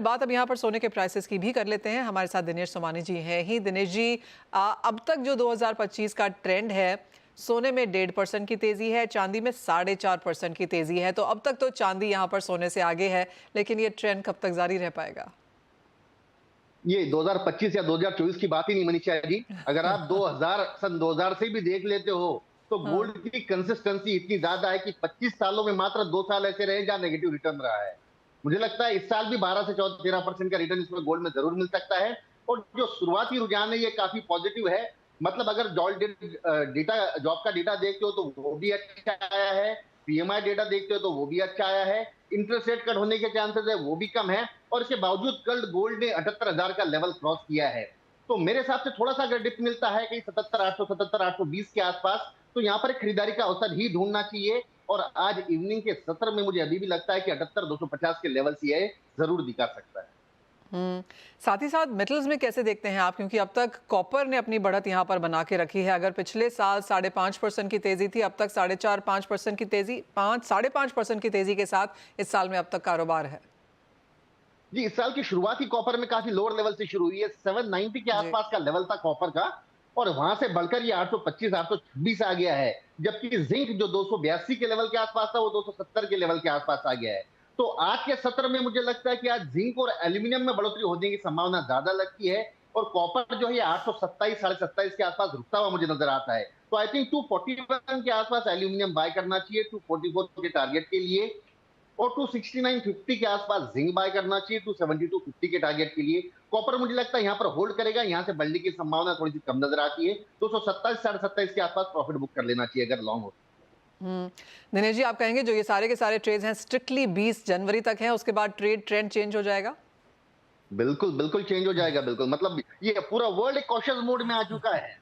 बात अब यहाँ पर सोने के प्राइसेस की भी कर लेते हैं। हमारे साथ दिनेश सोमानी जी हैं ही। दिनेश जी, अब तक जो 2025 का ट्रेंड है, सोने में 1.5% की तेजी है, चांदी में 4.5% की तेजी है। तो अब तक तो चांदी यहाँ पर सोने से आगे है, लेकिन ये ट्रेंड कब तक जारी रह पाएगा? ये 2025 या 2024 की बात ही नहीं मनीषा जी। अगर आप 2000 से भी देख लेते हो तो हाँ। गोल्ड की कंसिस्टेंसी इतनी ज्यादा है कि 25 सालों में मात्र 2 साल ऐसे रहे जहां नेगेटिव रिटर्न रहा है। मुझे लगता है इस साल भी 12 से 13% का रिटर्न इसमें गोल्ड में जरूर मिल सकता है। और जो शुरुआती रुझान है ये काफी पॉजिटिव है। मतलब अगर जॉब का डेटा देखते हो तो वो भी अच्छा आया है, पीएमआई डेटा देखते हो तो वो भी अच्छा आया है, इंटरेस्ट रेट कट होने के चांसेस है वो भी कम है। और इसके बावजूद कल गोल्ड ने 78,000 का लेवल क्रॉस किया है। तो मेरे हिसाब से थोड़ा सा अगर डिप मिलता है कहीं 77,800 77,820 के आसपास, तो यहाँ पर एक खरीदारी का अवसर ही ढूंढना चाहिए। और आज इवनिंग के सत्र में मुझे अभी भी लगता है कि 78,250 के लेवल ये जरूर दिखा सकता है। साथ ही साथ मेटल्स में कैसे देखते हैं आप, क्योंकि अब तक कॉपर ने अपनी बढ़त यहाँ पर बना के रखी है। अगर पिछले साल 5.5% की तेजी थी, अब तक 4.5-5% की तेजी, 5-5.5% की तेजी के साथ इस साल में अब तक कारोबार है। जी, इस साल की शुरुआत ही कॉपर में काफी लोअर लेवल से शुरू हुई है। 790 के जी। आसपास का लेवल था कॉपर का और वहां से बढ़कर ये 825 826 आ गया है। जबकि जिंक जो 282 के लेवल के आसपास था वो 270 के लेवल के आसपास आ गया है। तो आज के सत्र में मुझे लगता है कि आज जिंक और एल्यूमिनियम में बढ़ोतरी होने की संभावना ज्यादा लगती है। और कॉपर जो है 827 27.5 के आसपास रुकता हुआ मुझे नजर आता है। तो आई थिंक 241 के आसपास एल्यूमिनियम बाय करना चाहिए 244 के टारगेट के लिए। और 269.50 के आसपास जिंक बाय करना चाहिए 272.50 के टारगेट के लिए। कॉपर मुझे लगता है यहाँ पर होल्ड करेगा, यहाँ से बढ़ने की संभावना थोड़ी सी कम नजर आती है। 227 27.5 के आसपास प्रॉफिट बुक कर लेना चाहिए अगर लॉन्ग हो। हम्म दिनेश जी, आप कहेंगे जो ये सारे के सारे ट्रेड्स हैं स्ट्रिक्टली 20 जनवरी तक हैं, उसके बाद ट्रेंड चेंज हो जाएगा? बिल्कुल बिल्कुल चेंज हो जाएगा। बिल्कुल मतलब ये पूरा वर्ल्ड एक कॉशियस मोड में आ चुका है।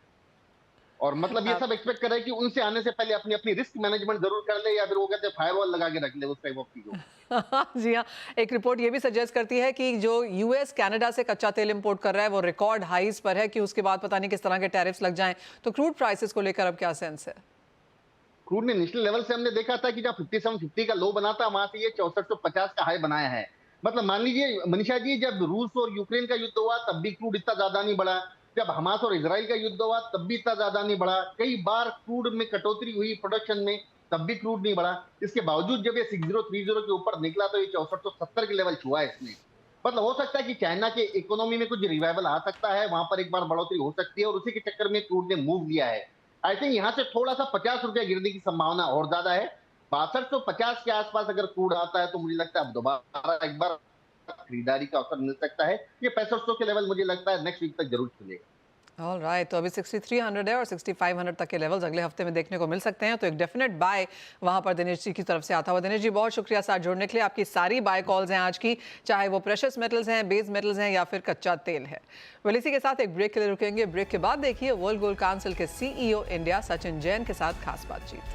और मतलब ये आप सब एक्सपेक्ट कर रहे हैं कि उनसे आने से पहले अपनी अपनी रिस्क मैनेजमेंट जरूर कर ले, या फिर वो कहते हैं फायरवॉल लगा के रख ले उस टाइप ऑफ चीजों। जी हाँ। एक रिपोर्ट ये भी सजेस्ट करती है कि जो यूएस कनाडा से कच्चा तेल इंपोर्ट कर रहा है वो रिकॉर्ड हाईज पर है, कि उसके बाद पता नहीं किस तरह के टैरिफ्स लग जाएं। तो क्रूड प्राइसेस को लेकर अब क्या सेंस है? क्रूड ने नेशनल लेवल से हमने देखा था कि जब 5750 का लो बना था वहां से ये 6450 का हाई बनाया है। मतलब मान लीजिए मनीषा जी, जब रूस और यूक्रेन का युद्ध हुआ तब भी क्रूड इतना ज्यादा नहीं बढ़ा। जब हमास और इसराइल का युद्ध हुआ तब भी इतना ज्यादा नहीं बढ़ा। कई बार क्रूड में कटौती हुई प्रोडक्शन में, तब भी क्रूड नहीं बढ़ा। इसके बावजूद जब ये 6030 के ऊपर निकला तो ये 6470 के लेवल छुआ है इसने। मतलब हो सकता है कि चाइना के इकोनॉमी में कुछ रिवाइवल आ सकता है, वहां पर एक बार बढ़ोतरी हो सकती है और उसी के चक्कर में क्रूड ने मूव लिया है। आई थिंक यहाँ से थोड़ा सा 50 रुपया गिरने की संभावना और ज्यादा है। 6250 के आसपास अगर क्रूड आता है तो मुझे लगता है अब दोबारा एक बार खरीदारी का अवसर मिल सकता है। ये 6500 के लेवल मुझे लगता है नेक्स्ट वीक तक जरूर चलेगा। ऑल राइट, तो अभी 6300 है और 6500 तक के लेवल्स अगले हफ्ते में देखने को मिल सकते हैं। तो एक डेफिनेट बाय वहां पर दिनेश जी की तरफ से आता हुआ। दिनेश जी, बहुत शुक्रिया साथ जुड़ने के लिए। आपकी सारी बाय कॉल्स हैं आज की, चाहे वो प्रेशियस मेटल्स हैं, बेस मेटल्स हैं या फिर कच्चा तेल है। वेल, इसी के साथ एक ब्रेक के लिए रुकेंगे। ब्रेक के बाद देखिए वर्ल्ड गोल्ड काउंसिल के CEO इंडिया सचिन जैन के साथ खास बातचीत।